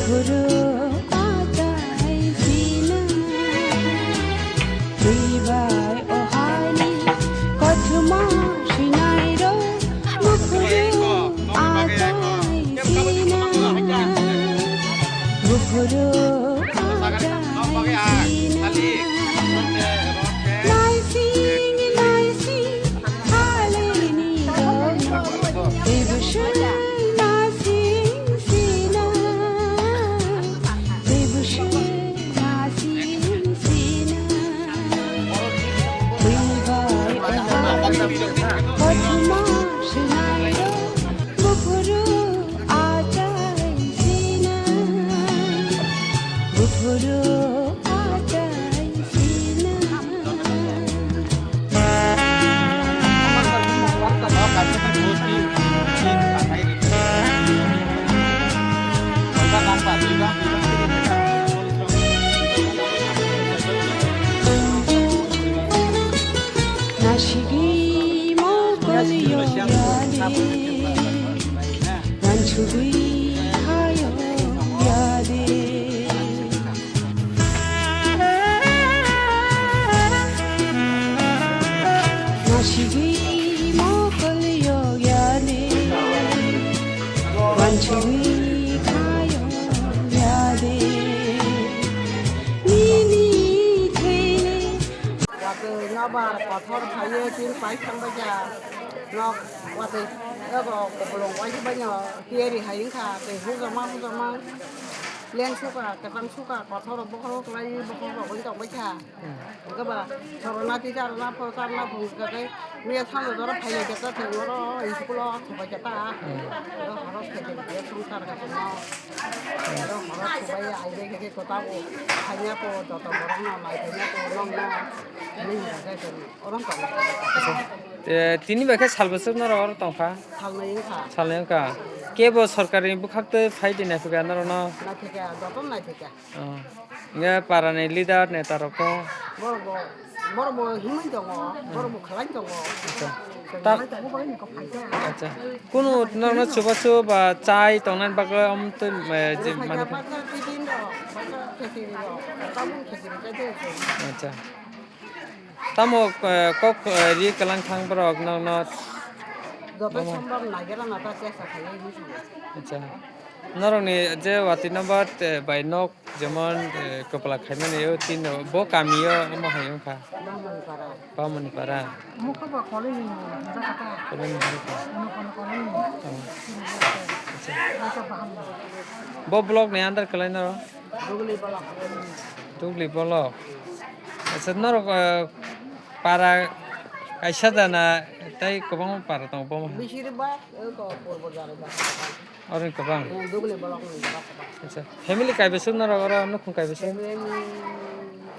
부부로 아자이지나 위바이 오하니 거투마 시나이로 부부로 아자이지나 부부로 나시기 먹걸요 야리 완축이 하여 야리 나시기 먹걸요 야리 완축이 하여 야리 미니 테네 nó bà có thor phải chuyên phải sang bây giờ nó qua thì nó có lồng quay bây giờ kia thì hay cả thì hút ra mang lên suốt cái tăng suốt có thor bốc hốc lấy bốc hốc vẫn còn bây giờ các bà thor nó chỉ ra nó phơi sang nó vùng cái mía thang rồi nó phải cái cái thì nó ý cũng lo không phải cái ta nó họ phải cái không sao cái nó nó họ phải ai cái cô ta cô hay nhá cô cho tao bảo nó lại thì nhá cô long nó nên là cái orang còn তিনি বাকে সাল বছর না আর তংফা thằng này cả সালেন কা কেব সরকারি বুখাতে ফাইদি না ফিকা না না là thì cả đó này thì cả ইয়া পারানে লিডার নেতা rock bố bố hiếm cho ngõ bố khánh cho ngõ তা bố bố này có phải chứ আচ্ছা কোন না চুবাচু বা চাই তংনান বাকে অম তো যে phải মানে cả bác cái tin đó bác cái tin đó tao muốn cái gì cái gì আচ্ছা তামো কক রি কালাং থাং ব্রক ন ন đó tôi xong đó này cái là người ta sẽ phải như thế আচ্ছা নরনি যে ওয়াতি নম্বর বাই নক যেমন কপলা খাইমানে ইও তিন বো কামিও আমো হাইও খা nó mình phải পামনি পারা mua cái bọc khó lên ra cả কলনি হাইখা nó còn nó cho bạn বো ব্লক নে আন্দার কলাই নর đúng đi bao lâu দুগলি block আচ্ছা নর পারা কাইসা দানা তাই কবাং পারা তং বম বেশি রে বা তো পড়ব যারে বা অরেন কবাং đúng đi bao lâu mình bắt আচ্ছা ফ্যামিলি কাইবেছুন নর আর নখুন কাইবেছুন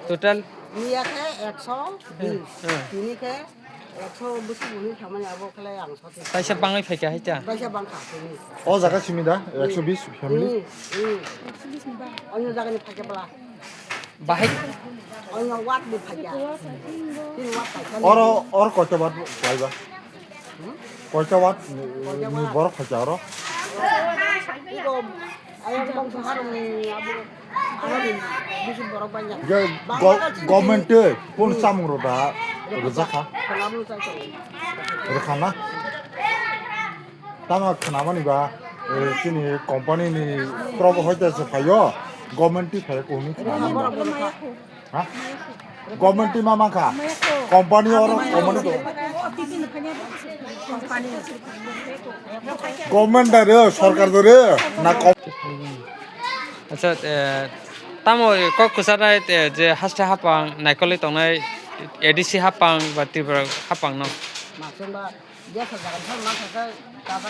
টোটাল নিয়া খে 120 তিনি খে 120 বুনি খামানি আবো খালে আংস কাইসা বাঙাই ফাইকা হাইতা পয়সা বাংখা তিনি 어 자가십니다. 120 패밀리. 어느 자가니 파게 블라 বাহাই 어느 왓 디 파게 তিনি 왓 파게 어러 거쳐 봐. 가이바. 거쳐 봐. 니 버럭 하자 알아? 이거 아야 방송 하루니 아부 아버님 무슨 버럭 받냐 이게 গভর্নমেন্ট কোন সামগ্রটা রোজাখা 전화번호 짜죠 রখানা তামা খানামানিবা চিনি কোম্পানিনি প্রব হইতেছে ফাইও গভর্নমেন্টই ফাই কোনি খানা হ্যাঁ গভর্নমেন্টই মামাখা কোম্পানি আর কোম্পানি তো গভর্নমেন্ট আর সরকার ধরে না আচ্ছা তামো কক কুসারাই যে হাসতে হাপাং নাইকলি তংনাই এডিসি হাপাং বা ত্রিপুরা হাপাং ন মাসেমবা দেখ জায়গা থাম না থাকে তারপর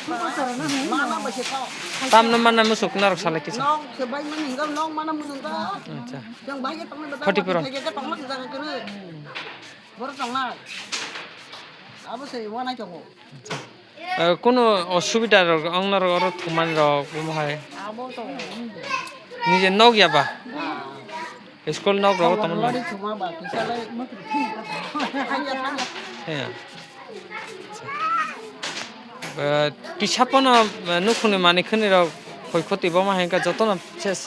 মানা বসে খাও তাম নমান মুসুক নারক সালে কিছু নং সেবাই মানে হিগাম নং মানা মুসুন কা আচ্ছা yang bahaya tangna bata Khotipura. ke tangna jaga kene bor tangna abo se wana jongo কোনো অসুবিধা অংনার অর থুমান রক বমহাই abo to নিজে নক ইয়াবা স্কুল নক রক তমন lori cuma ba kisale hanya hanya হ্যাঁ টিসাপন নুখুনে মানে খনি রক ক্ষয়ক্ষতি বোমা হেঙ্কা যত না শেষ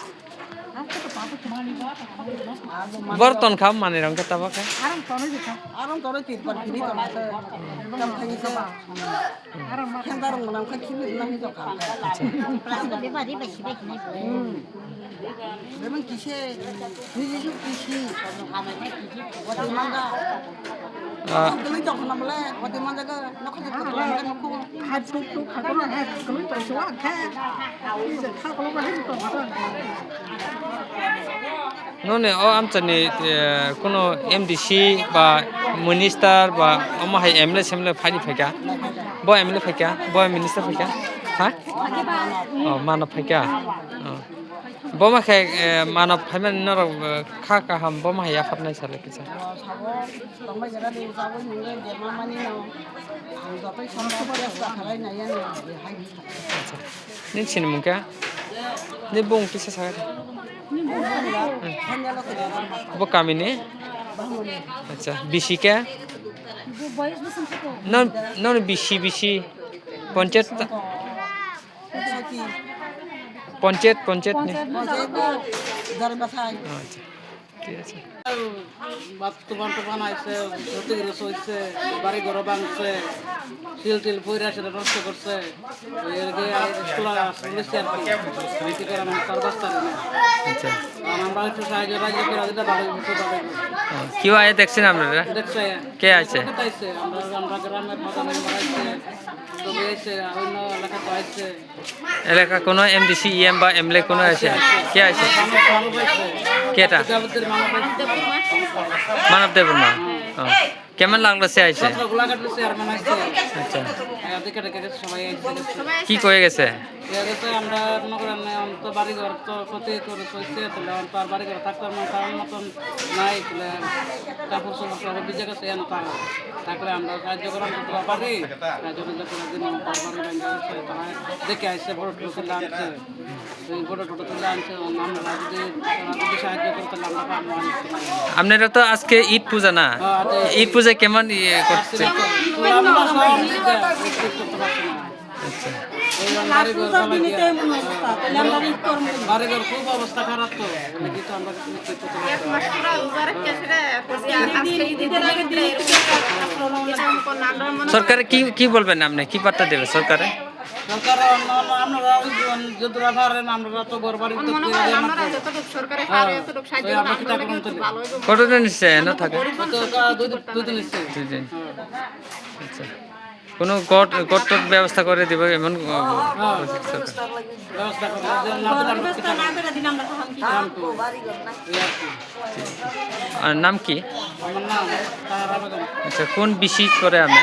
বর্তন খাম মানে রঙকে তাবাকে Aram toro tirpan kini to masa kam kani se kenda rong nam kaki ni nam to kam memang kise ni ju kisi wati manga kali to nam le wati manga ka no kha to nam ka no ko ha tu ha ko na ha ko to so ka ha ko ba hin to ননে ও আমচানি কোনো MDC বা minister বা আমাহাই MLA সেমএলএ ফাইনি ফাইকা ব MLA ফাইকা ব minister ফাইকা হ্যাঁ ও মানব ফাইকা বমাখে মানব ফাইমান নর খা কাহাম বমাহাই আফাবনাই সালে কিছা tong mai jara ni sawo ni nge je mama ni no ang do pai som ko ya sa khalai na ya ni hai আচ্ছা নি ছিন মুকা নি বং কিসা সাগা hanya lo ke ব কামিনি আচ্ছা বিশিকা নন নন বিশি পঞ্চায়েত saki পঞ্চায়েত নি dari basai আচ্ছা ঠিক আছে বাস্তবায়ন আইছে ক্ষতিগ্রস্ত হয়েছে বাড়ি ঘর ভাঙছে শিল টিল পইরা সেটা নষ্ট করছে স্কুল পুলিশ আর কি করে আমি তার বাস্তা আচ্ছা আমরা একটু সাহায্য রাজ্য করে দিতে ভালো কিছু পাবে কেউ আয় দেখছেন আপনারা দেখছে কে আছে কোথায়ছে আমরা গ্রামের প্রধান বাড়াইছে তবে এসে অন্য এলাকা তো আইছে এলাকা কোনো এমডিসি ইএম বা এমএলএ কোনো আছে কে আছে ভালো পাইছে কেটা যাবতীয় মামলা পাইছে মানব দেবর্মা কেমন লাগলো সে আইছে গোলাঘাট চেয়ারম্যান আইছে আচ্ছা দেখে দেখে সবাই আইছে কি কয়ে গেছে এটাতে আমরা মনে করেন তো বাড়ি ঘর তো ক্ষতি করে চলছে তাহলে তার বাড়ি ঘর থাকতে কারণ মতন নাই তাহলে কাপড় সব ভিজে গেছে এন তারপরে আমরা সাহায্য করার করতে পারি যদি দিন তার বাড়ি ভেঙে গেছে তারা দেখে আসছে বড় টোটো তুলে আনছে বড় টোটো তুলে আনছে আমরা যদি সাহায্য করতে আমরা পারবো আপনারা তো আজকে ঈদ পূজা না ঈদ পূজা কেমন করছে আচ্ছা বাড়িঘর খুব অবস্থা খারাপ তো কিন্তু আমরা সরকারে কি বলবেন আপনি কি বার্তা দেবে সরকারে সরকার আপনারা যতটা পারেন আমরা তো ঘর বাড়ি কতদিন নিচ্ছে এনে থাকে দুদিন এসছে দুদিন আচ্ছা কোনো গট ব্যবস্থা করে দিব এমন ব্যবস্থা আর নাম কি আমার নাম আচ্ছা কোন বিসি করে আমি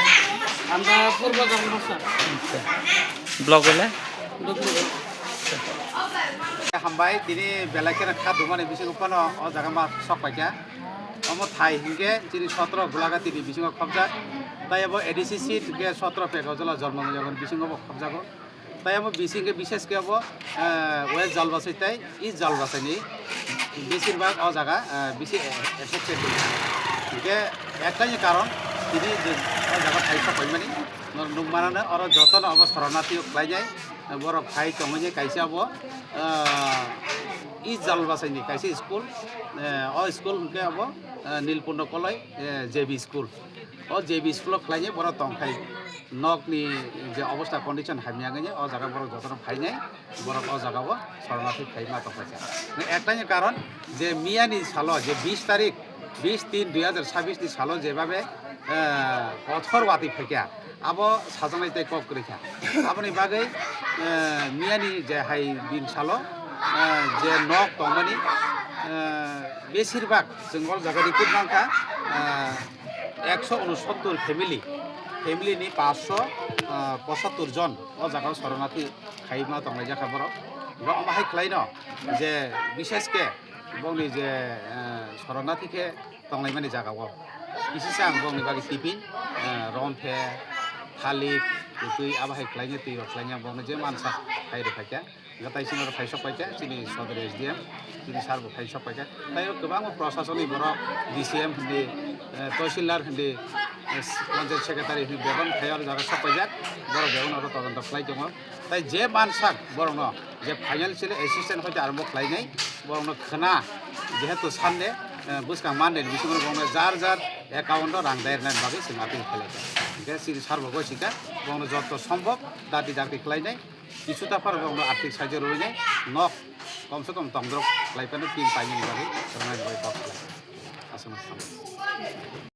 আমরা পূর্ব জগন্নাথ আচ্ছা ব্লগ হলে হামবাই দিনে বেলাকের খাদ্য মানে বিশেষ উপান ও জায়গা মা সক পাইকা অম থাই হিংকে যিনি 17 গোলাঘাট তিনি বিশিং খবজা তাই अब एडीसी सीट के 17 पे गजला जन्म जगन बिसिंग खबजागो তাই अब बिसिंग विशेष के अब ওয়েস্ট জলবাসী তাই ই জলবাসী বেশিরভাগ ও জায়গা বেশি এফেক্টেড হয়েছে একটাই কারণ তিনি জায়গা ফাই সবাইমানি নুমানাनो और যতन अब शरणार्थी खाई जाए बर फाई तंगे कैसे अब ই জলবাসী कैसे स्कूल स्कूल उनके अब नीलपुर्ण कलय जेबी स्कूल जेबी स्कूल खाई बर तंखाई नकनी जे अवस्था कन्डिशन हामिया गए जगह बर जतन फाइनाय बर जगह शरणार्थी फाई मा तफाइसा एकटाई कारण जे मियानी साल जे 20 तारिख 20-3-2026 साल जेभावे पथर वाती फेंका अब साजानाय ताई कक रेखा आपनि बागै मियानी जे हाई दिन साल जे नक तंगमानि बेशिरभाग जों जायगानि कुरबांखा 169 फैमिली फैमिली 575 जन जगह शरणार्थी खाइमा तंगनाय जाखा बर बाहाय खलाइन जे विशेष के बंनि जे शरणार्थी के तंगनाय माने जागाव बिसेस आं बंनि बागै टिफिन रंथे थालिर तुई आबाहाय खलाइने तुई खलाइने बंनि जे मानसा खाइरे फाइका गताय सिंगर फाइसक पाइका चिनि सदर एसडीएम चिनि सारबो फाइसक पाइका ताय गोबां प्रशासननि बर डीसीएम नि তহসিলদার হিন্দি পঞ্চায়েত সেক্রেটারি বেতন খাইয়ার জায়গা সবাইজাক বড় বেতন আরো তদন্ত খাই দङ তাই যে মানসাক বরং যে ফাইনান্সিয়াল এসিস্ট্যান্ট হইতে আরম্ভ খাইनाय বরং खोना যেহেতু সাননে বুঝকাं माननाय बिसोर बङ जार जार एकाउन्टआव रां दायरनाय बागै जों आपिल खालायबाय ओंखायनो सिरि सारबोगौ सिखा बङ যত সম্ভব দাবি দাবি খাलायनाय কিছুটাफोर बङ आर्थिक साहाय्य রইनाय नक कमसे कम तंद्रक खालायबानो 3 पाइनि बागै सोंनाय बाय बाय आसाम